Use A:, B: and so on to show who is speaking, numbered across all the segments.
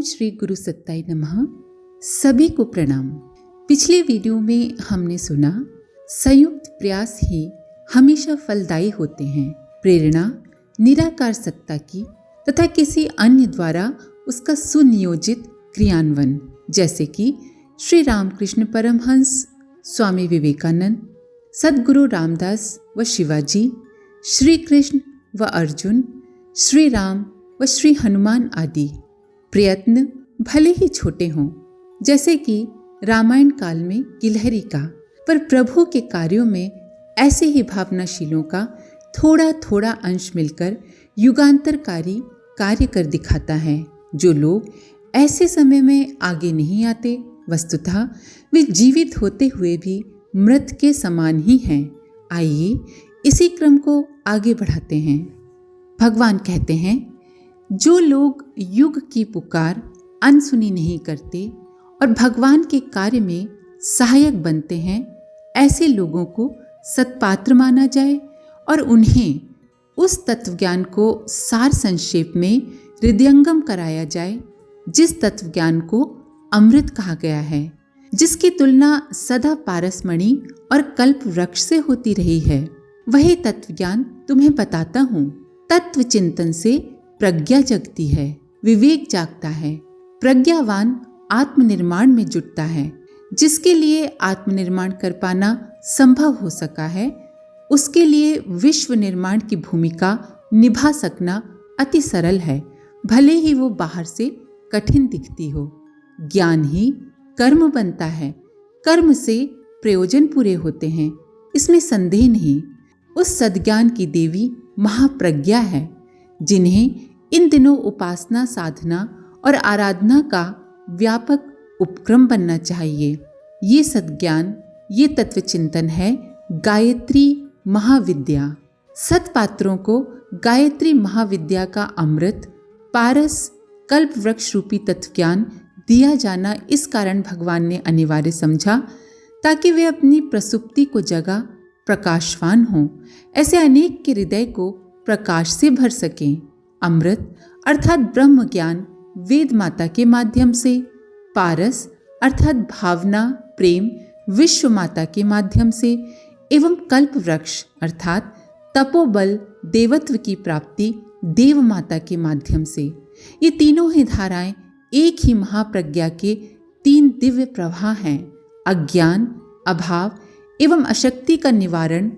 A: श्री गुरु सत्ताई नमः। सभी को प्रणाम। पिछले वीडियो में हमने सुना संयुक्त प्रयास ही हमेशा फलदायी होते हैं। प्रेरणा निराकार सत्ता की तथा किसी अन्य द्वारा उसका सुनियोजित क्रियान्वयन, जैसे कि श्री रामकृष्ण परमहंस, स्वामी विवेकानंद, सद्गुरु रामदास व शिवाजी, श्री कृष्ण व अर्जुन, श्री राम व श्री हनुमान आदि। प्रयत्न भले ही छोटे हों, जैसे कि रामायण काल में गिलहरी का, पर प्रभु के कार्यों में ऐसे ही भावनाशीलों का थोड़ा थोड़ा अंश मिलकर युगांतरकारी कार्य कर दिखाता है। जो लोग ऐसे समय में आगे नहीं आते, वस्तुतः वे जीवित होते हुए भी मृत के समान ही हैं। आइए इसी क्रम को आगे बढ़ाते हैं। भगवान कहते हैं, जो लोग युग की पुकार अनसुनी नहीं करते और भगवान के कार्य में सहायक बनते हैं, ऐसे लोगों को सत्पात्र माना जाए और उन्हें उस तत्वज्ञान को सार संक्षेप में हृदयंगम कराया जाए, जिस तत्वज्ञान को अमृत कहा गया है, जिसकी तुलना सदा पारसमणि और कल्प वृक्ष से होती रही है। वही तत्वज्ञान तुम्हें बताता हूँ। तत्व चिंतन से प्रज्ञा जगती है, विवेक जागता है। प्रज्ञावान आत्मनिर्माण में जुटता है। जिसके लिए आत्मनिर्माण कर पाना संभव हो सका है, उसके लिए विश्व निर्माण की भूमिका निभा सकना अति सरल है, भले ही वो बाहर से कठिन दिखती हो। ज्ञान ही कर्म बनता है, कर्म से प्रयोजन पूरे होते हैं, इसमें संदेह नहीं। उस सद्ज्ञान की देवी महाप्रज्ञा है, जिन्हें इन दिनों उपासना, साधना और आराधना का व्यापक उपक्रम बनना चाहिए। ये सद्ज्ञान, ये तत्व चिंतन है गायत्री महाविद्या। सत्पात्रों को गायत्री महाविद्या का अमृत, पारस, कल्प वृक्ष रूपी तत्वज्ञान दिया जाना इस कारण भगवान ने अनिवार्य समझा, ताकि वे अपनी प्रसुप्ति को जगा प्रकाशवान हों, ऐसे अनेक के हृदय को प्रकाश से भर सकें। अमृत अर्थात ब्रह्म ज्ञान वेद माता के माध्यम से, पारस अर्थात भावना प्रेम विश्व माता के माध्यम से, एवं कल्प वृक्ष अर्थात तपोबल देवत्व की प्राप्ति देव माता के माध्यम से। ये तीनों ही धाराएं एक ही महाप्रज्ञा के तीन दिव्य प्रवाह हैं। अज्ञान, अभाव एवं अशक्ति का निवारण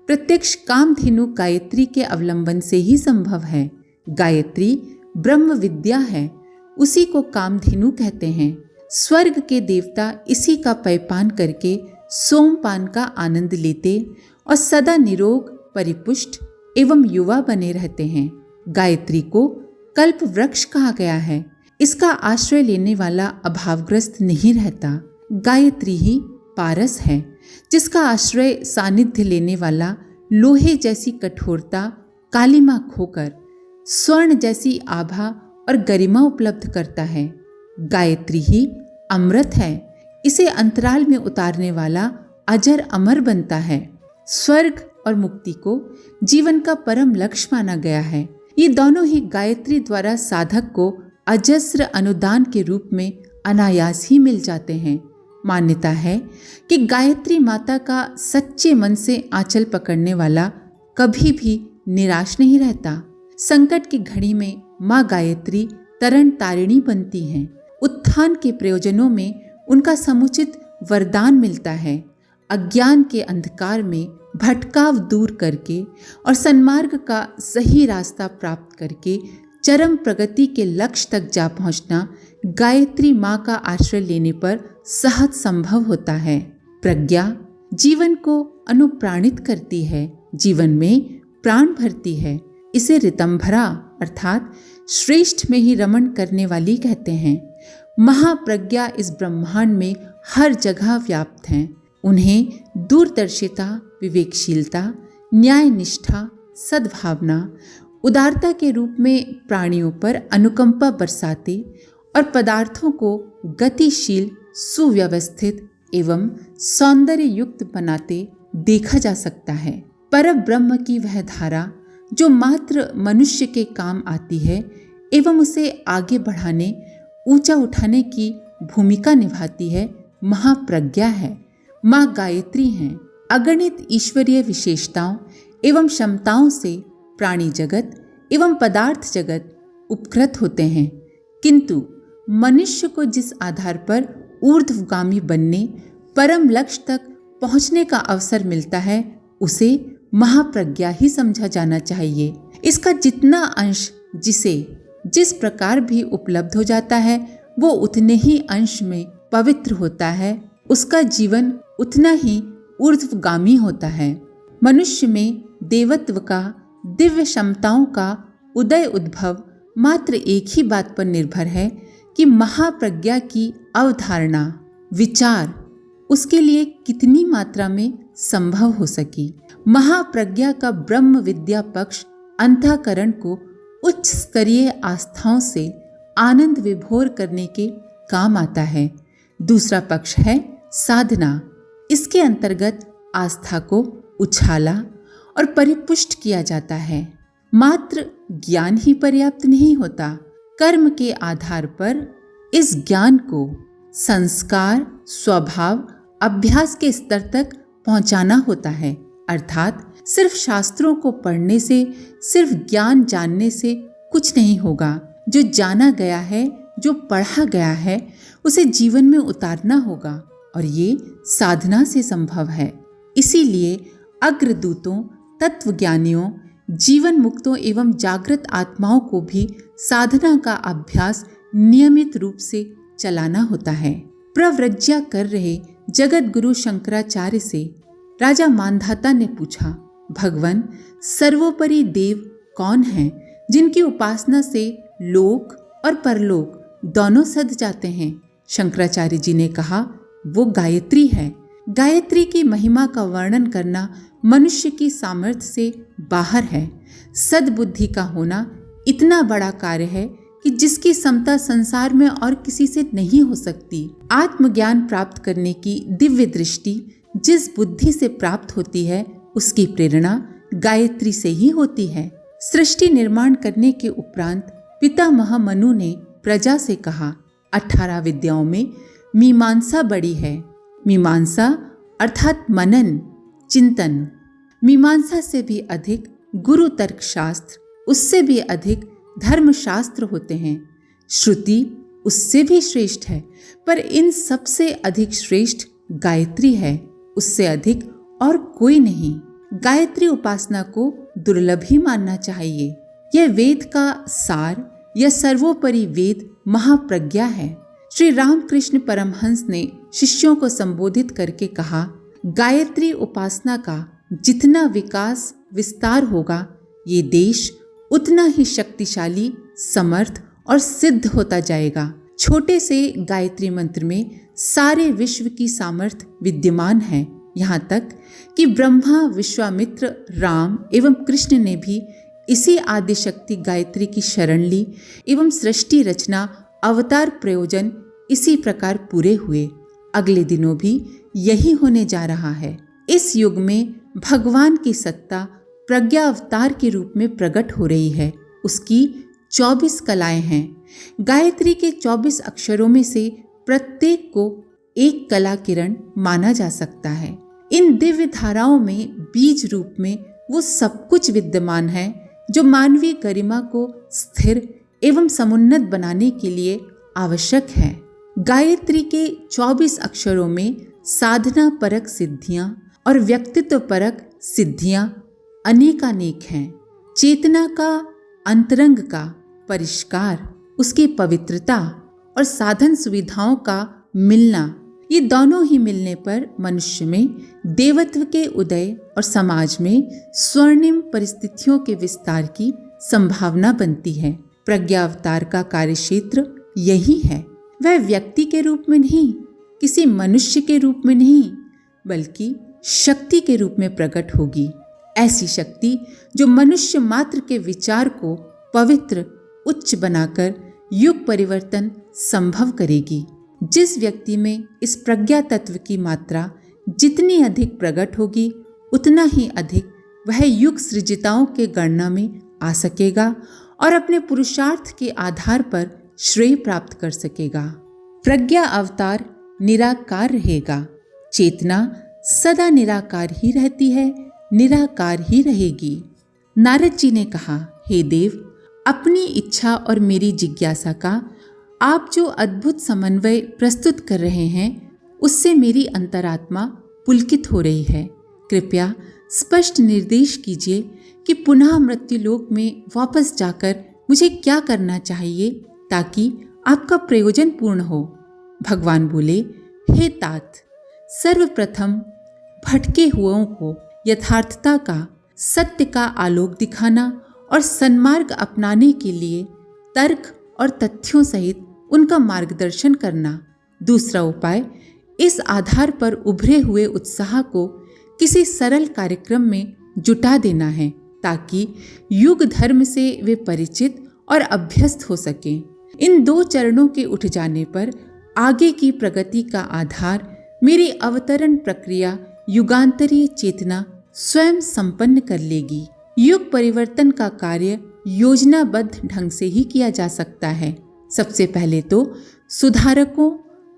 A: प्रत्यक्ष कामधेनु गायत्री के अवलंबन से ही संभव है। गायत्री ब्रह्म विद्या है, उसी को कामधेनु कहते हैं। स्वर्ग के देवता इसी का पेयपान करके सोमपान का आनंद लेते और सदा निरोग, परिपुष्ट एवं युवा बने रहते हैं। गायत्री को कल्प वृक्ष कहा गया है। इसका आश्रय लेने वाला अभावग्रस्त नहीं रहता। गायत्री ही पारस है, जिसका आश्रय सानिध्य लेने वाला लोहे जैसी कठोरता, कालिमा खोकर स्वर्ण जैसी आभा और गरिमा उपलब्ध करता है। गायत्री ही अमृत है, इसे अंतराल में उतारने वाला अजर अमर बनता है। स्वर्ग और मुक्ति को जीवन का परम लक्ष्य माना गया है। ये दोनों ही गायत्री द्वारा साधक को अजस्र अनुदान के रूप में अनायास ही मिल जाते हैं। मान्यता है कि गायत्री माता का सच्चे मन से आंचल पकड़ने वाला कभी भी निराश नहीं रहता। संकट की घड़ी में माँ गायत्री तरण तारिणी बनती हैं। उत्थान के प्रयोजनों में उनका समुचित वरदान मिलता है। अज्ञान के अंधकार में भटकाव दूर करके और सन्मार्ग का सही रास्ता प्राप्त करके चरम प्रगति के लक्ष्य तक जा पहुंचना गायत्री माँ का आश्रय लेने पर सहज संभव होता है। प्रज्ञा जीवन को अनुप्राणित करती है, जीवन में प्राण भरती है। इसे ऋतंभरा अर्थात श्रेष्ठ में ही रमण करने वाली कहते हैं। महाप्रज्ञा इस ब्रह्मांड में हर जगह व्याप्त हैं। उन्हें दूरदर्शिता, विवेकशीलता, न्याय निष्ठा, सद्भावना, उदारता के रूप में प्राणियों पर अनुकंपा बरसाते और पदार्थों को गतिशील, सुव्यवस्थित एवं सौंदर्य युक्त बनाते देखा जा सकता है। परब्रह्म की वह धारा जो मात्र मनुष्य के काम आती है एवं उसे आगे बढ़ाने ऊंचा उठाने की भूमिका निभाती है महाप्रज्ञा है, माँ गायत्री हैं। अगणित ईश्वरीय विशेषताओं एवं क्षमताओं से प्राणी जगत एवं पदार्थ जगत उपकृत होते हैं, किंतु मनुष्य को जिस आधार पर ऊर्ध्वगामी बनने, परम लक्ष्य तक पहुंचने का अवसर मिलता है, उसे महाप्रज्ञा ही समझा जाना चाहिए। इसका जितना अंश जिसे जिस प्रकार भी उपलब्ध हो जाता है, वो उतने ही अंश में पवित्र होता है, उसका जीवन उतना ही ऊर्ध्वगामी होता है। मनुष्य में देवत्व का, दिव्य क्षमताओं का उदय उद्भव मात्र एक ही बात पर निर्भर है कि महाप्रज्ञा की अवधारणा, विचार उसके लिए कितनी मात्रा में संभव हो सकी। महाप्रज्ञा का ब्रह्म विद्या पक्ष अंतःकरण को उच्च स्तरीय आस्थाओं से आनंद विभोर करने के काम आता है। दूसरा पक्ष है साधना। इसके अंतर्गत आस्था को उछाला और परिपुष्ट किया जाता है। मात्र ज्ञान ही पर्याप्त नहीं होता, कर्म के आधार पर इस ज्ञान को संस्कार, स्वभाव, अभ्यास के स्तर तक पहुंचाना होता है। अर्थात सिर्फ शास्त्रों को पढ़ने से, सिर्फ ज्ञान जानने से कुछ नहीं होगा। जो जाना गया है, जो पढ़ा गया है, उसे जीवन में उतारना होगा और ये साधना से संभव है। इसीलिए अग्रदूतों, तत्वज्ञानियों, जीवन मुक्तों एवं जागृत आत्माओं को भी साधना का अभ्यास नियमित रूप से चलाना होता है। प्रव्रज्या कर रहे जगत गुरु शंकराचार्य से राजा मानधाता ने पूछा, भगवान सर्वोपरि देव कौन हैं जिनकी उपासना से लोक और परलोक दोनों सध जाते हैं? शंकराचार्य जी ने कहा, वो गायत्री है। गायत्री की महिमा का वर्णन करना मनुष्य की सामर्थ्य से बाहर है। सद्बुद्धि का होना इतना बड़ा कार्य है कि जिसकी समता संसार में और किसी से नहीं हो सकती। आत्मज्ञान प्राप्त करने की दिव्य दृष्टि जिस बुद्धि से प्राप्त होती है, उसकी प्रेरणा गायत्री से ही होती है। सृष्टि निर्माण करने के उपरांत पितामह मनु ने प्रजा से कहा, 18 विद्याओं में मीमांसा बड़ी है। मीमांसा अर्थात मनन, चिंतन। मीमांसा से भी अधिक गुरु तर्क शास्त्र, उससे भी अधिक धर्मशास्त्र होते हैं। श्रुति उससे भी श्रेष्ठ है, पर इन सबसे अधिक श्रेष्ठ गायत्री है, उससे अधिक और कोई नहीं। गायत्री उपासना को दुर्लभ ही मानना चाहिए। यह वेद का सार, यह सर्वोपरि वेद महाप्रज्ञा है। श्री रामकृष्ण परमहंस ने शिष्यों को संबोधित करके कहा, गायत्री उपासना का जितना विकास विस्तार होगा, ये देश उतना ही शक्तिशाली, समर्थ और सिद्ध होता जाएगा। छोटे से गायत्री मंत्र में सारे विश्व की सामर्थ्य विद्यमान है। यहाँ तक कि ब्रह्मा, विश्वामित्र, राम एवं कृष्ण ने भी इसी आदिशक्ति गायत्री की शरण ली एवं सृष्टि रचना, अवतार प्रयोजन इसी प्रकार पूरे हुए। अगले दिनों भी यही होने जा रहा है। इस युग में भगवान की सत्ता प्रज्ञा अवतार के रूप में प्रकट हो रही है। उसकी 24 कलाएं हैं। गायत्री के 24 अक्षरों में से प्रत्येक को एक कला किरण माना जा सकता है। इन दिव्य धाराओं में बीज रूप में वो सब कुछ विद्यमान है जो मानवीय गरिमा को स्थिर एवं समुन्नत बनाने के लिए आवश्यक है। गायत्री के 24 अक्षरों में साधना परक सिद्धियां और व्यक्तित्व परक सिद्धियां अनेकानेक हैं। चेतना का, अंतरंग का परिष्कार, उसकी पवित्रता और साधन सुविधाओं का मिलना, ये दोनों ही मिलने पर मनुष्य में देवत्व के उदय और समाज में स्वर्णिम परिस्थितियों के विस्तार की संभावना बनती है। प्रज्ञा अवतार का कार्यक्षेत्र यही है। वह व्यक्ति के रूप में नहीं, किसी मनुष्य के रूप में नहीं, बल्कि शक्ति के रूप में प्रकट होगी। ऐसी शक्ति जो मनुष्य मात्र के विचार को पवित्र, उच्च बनाकर युग परिवर्तन संभव करेगी। जिस व्यक्ति में इस प्रज्ञा तत्व की मात्रा जितनी अधिक प्रकट होगी, उतना ही अधिक वह युग सृजिताओं के गणना में आ सकेगा और अपने पुरुषार्थ के आधार पर श्रेय प्राप्त कर सकेगा। प्रज्ञा अवतार निराकार रहेगा। चेतना सदा निराकार ही रहती है, निराकार ही रहेगी। नारद जी ने कहा, हे देव, अपनी इच्छा और मेरी जिज्ञासा का आप जो अद्भुत समन्वय प्रस्तुत कर रहे हैं, उससे मेरी अंतरात्मा पुलकित हो रही है। कृपया स्पष्ट निर्देश कीजिए कि पुनः मृत्युलोक में वापस जाकर मुझे क्या करना चाहिए ताकि आपका प्रयोजन पूर्ण हो। भगवान बोले, हे तात, सर्वप्रथम भटके हुओं को यथार्थता का, सत्य का आलोक दिखाना और सन्मार्ग अपनाने के लिए तर्क और तथ्यों सहित उनका मार्गदर्शन करना। दूसरा उपाय, इस आधार पर उभरे हुए उत्साह को किसी सरल कार्यक्रम में जुटा देना है ताकि युग धर्म से वे परिचित और अभ्यस्त हो सकें। इन 2 चरणों के उठ जाने पर आगे की प्रगति का आधार मेरी अवतरण प्रक्रिया युगांतरीय चेतना स्वयं संपन्न कर लेगी। युग परिवर्तन का कार्य योजनाबद्ध ढंग से ही किया जा सकता है। सबसे पहले तो सुधारकों,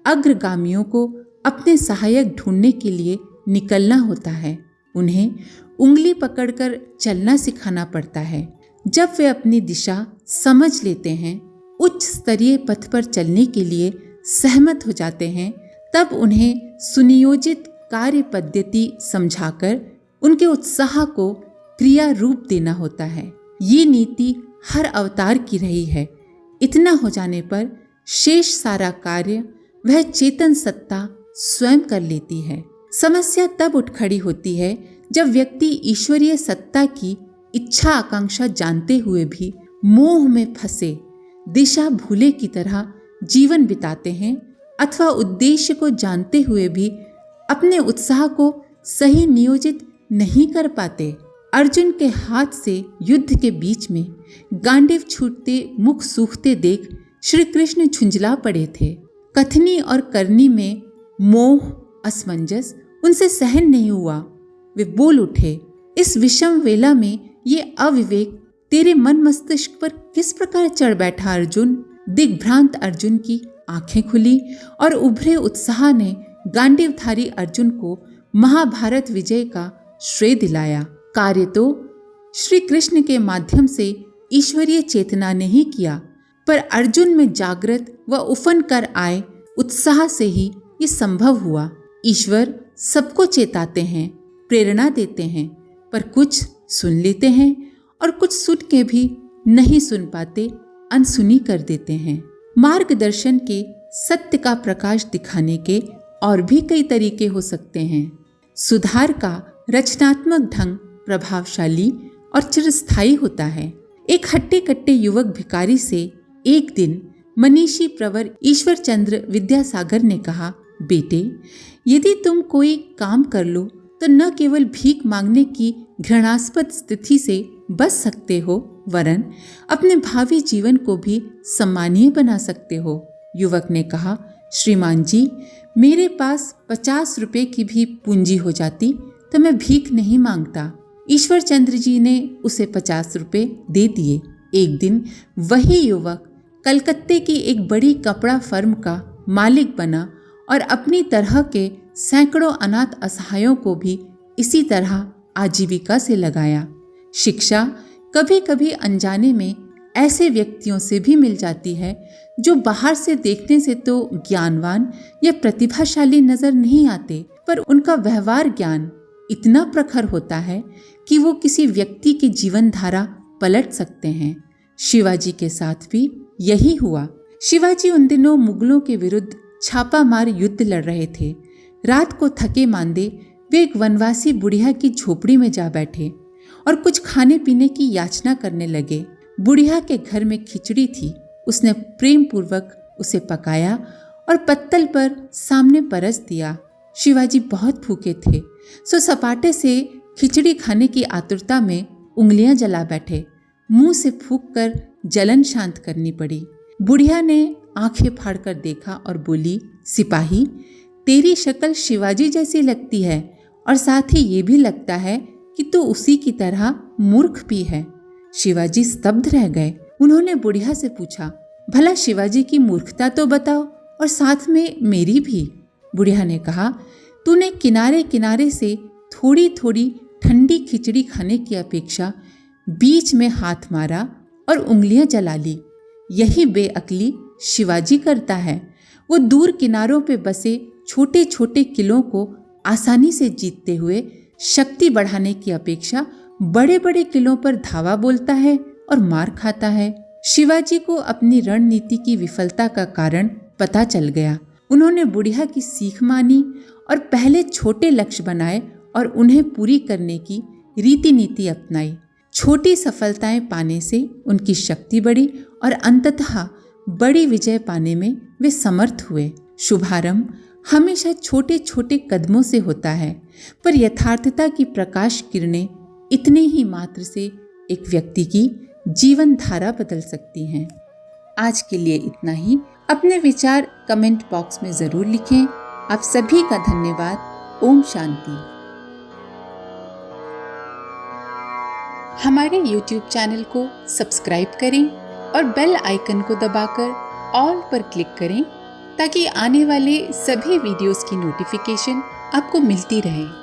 A: अग्रगामियों को अपने सहायक ढूंढने के लिए निकलना होता है। उन्हें उंगली पकड़कर चलना सिखाना पड़ता है। जब वे अपनी दिशा समझ लेते हैं, उच्च स्तरीय पथ पर चलने के लिए सहमत हो जाते हैं, तब उन्हें सुनियोजित कार्य पद्धति समझाकर उनके उत्साह को क्रिया रूप देना होता है। ये नीति हर अवतार की रही है। इतना हो जाने पर शेष सारा कार्य वह चेतन सत्ता स्वयं कर लेती है। समस्या तब उठ खड़ी होती है जब व्यक्ति ईश्वरीय सत्ता की इच्छा आकांक्षा जानते हुए भी मोह में फंसे दिशा भूले की तरह जीवन बिताते हैं, अथवा उद्देश्य को जानते हुए भी अपने उत्साह को सही नियोजित नहीं कर पाते। अर्जुन के हाथ से युद्ध के बीच में गांडीव छूटते, मुख सूखते देख श्री कृष्ण झुंझला पड़े थे। कथनी और करनी में मोह, असमंजस उनसे सहन नहीं हुआ। वे बोल उठे, इस विषम वेला में ये अविवेक तेरे मन मस्तिष्क पर किस प्रकार चढ़ बैठा अर्जुन। दिग्भ्रांत अर्जुन की आंखें खुली और उभरे उत्साह ने गांडीवधारी अर्जुन को महाभारत विजय का श्रेय दिलाया। कार्य तो श्री कृष्ण के माध्यम से ईश्वरीय चेतना ने ही किया, पर अर्जुन में जागृत व उफन कर आए उत्साह से ही ये संभव हुआ। ईश्वर सबको चेताते हैं, प्रेरणा देते हैं, पर कुछ सुन लेते हैं और कुछ सुन के भी नहीं सुन पाते, अनसुनी कर देते हैं। मार्गदर्शन के सत्य का प्रकाश दिखाने के और भी कई तरीके हो सकते हैं। सुधार का रचनात्मक ढंग प्रभावशाली और चिरस्थायी होता है। एक हट्टे कट्टे युवक भिखारी से एक दिन मनीषी प्रवर ईश्वर चंद्र विद्यासागर ने कहा, बेटे, यदि तुम कोई काम कर लो तो न केवल भीख मांगने की घृणास्पद स्थिति से बच सकते हो, वरन अपने भावी जीवन को भी सम्मानीय बना सकते हो। युवक ने कहा, श्रीमान जी, मेरे पास 50 रुपए की भी पूंजी हो जाती तो मैं भीख नहीं मांगता। ईश्वर चंद्र जी ने उसे 50 रुपए दे दिए। एक दिन वही युवक कलकत्ते की एक बड़ी कपड़ा फर्म का मालिक बना और अपनी तरह के सैकड़ों अनाथ असहायों को भी इसी तरह आजीविका से लगाया। शिक्षा कभी कभी अनजाने में ऐसे व्यक्तियों से भी मिल जाती है जो बाहर से देखने से तो ज्ञानवान या प्रतिभाशाली नजर नहीं आते, पर उनका व्यवहार ज्ञान इतना प्रखर होता है कि वो किसी व्यक्ति की जीवन धारा पलट सकते हैं। शिवाजी के साथ भी यही हुआ। शिवाजी उन दिनों मुगलों के विरुद्ध छापामार युद्ध लड़ रहे थे। रात को थके मांदे वे एक वनवासी बुढ़िया की झोपड़ी में जा बैठे और कुछ खाने पीने की याचना करने लगे। बुढ़िया के घर में खिचड़ी थी। उसने प्रेम पूर्वक उसे पकाया और पत्तल पर सामने परस दिया। शिवाजी बहुत भूखे थे, सो सपाटे से खिचड़ी खाने की आतुरता में उंगलियां जला बैठे। मुंह से फूंक कर जलन शांत करनी पड़ी। बुढ़िया ने आंखें फाड़कर देखा और बोली, सिपाही, तेरी शक्ल शिवाजी जैसी लगती है और साथ ही ये भी लगता है कि तू उसी की तरह मूर्ख भी है। शिवाजी स्तब्ध रह गए। उन्होंने बुढ़िया से पूछा, भला शिवाजी की मूर्खता तो बताओ और साथ में मेरी भी। बुढ़िया ने कहा, तूने किनारे किनारे से थोड़ी थोड़ी ठंडी खिचड़ी खाने की अपेक्षा बीच में हाथ मारा और उंगलियां जला ली। यही बेअक्ली शिवाजी करता है। वो दूर किनारों पे बसे छोटे छोटे किलों को आसानी से जीतते हुए शक्ति बढ़ाने की अपेक्षा बड़े बड़े किलों पर धावा बोलता है और मार खाता है। शिवाजी को अपनी रणनीति की विफलता का कारण पता चल गया। उन्होंने बुढ़िया की सीख मानी और पहले छोटे लक्ष्य बनाए और उन्हें पूरी करने की रीति नीति अपनाई। छोटी सफलताएं पाने से उनकी शक्ति बढ़ी और अंततः बड़ी विजय पाने में वे समर्थ हुए। शुभारंभ हमेशा छोटे छोटे कदमों से होता है, पर यथार्थता की प्रकाश किरणें इतने ही मात्र से एक व्यक्ति की जीवन धारा बदल सकती हैं। आज के लिए इतना ही। अपने विचार कमेंट बॉक्स में जरूर लिखें। आप सभी का धन्यवाद। ओम शांति। हमारे YouTube चैनल को सब्सक्राइब करें और बेल आइकन को दबाकर ऑल पर क्लिक करें ताकि आने वाले सभी वीडियोस की नोटिफिकेशन आपको मिलती रहे।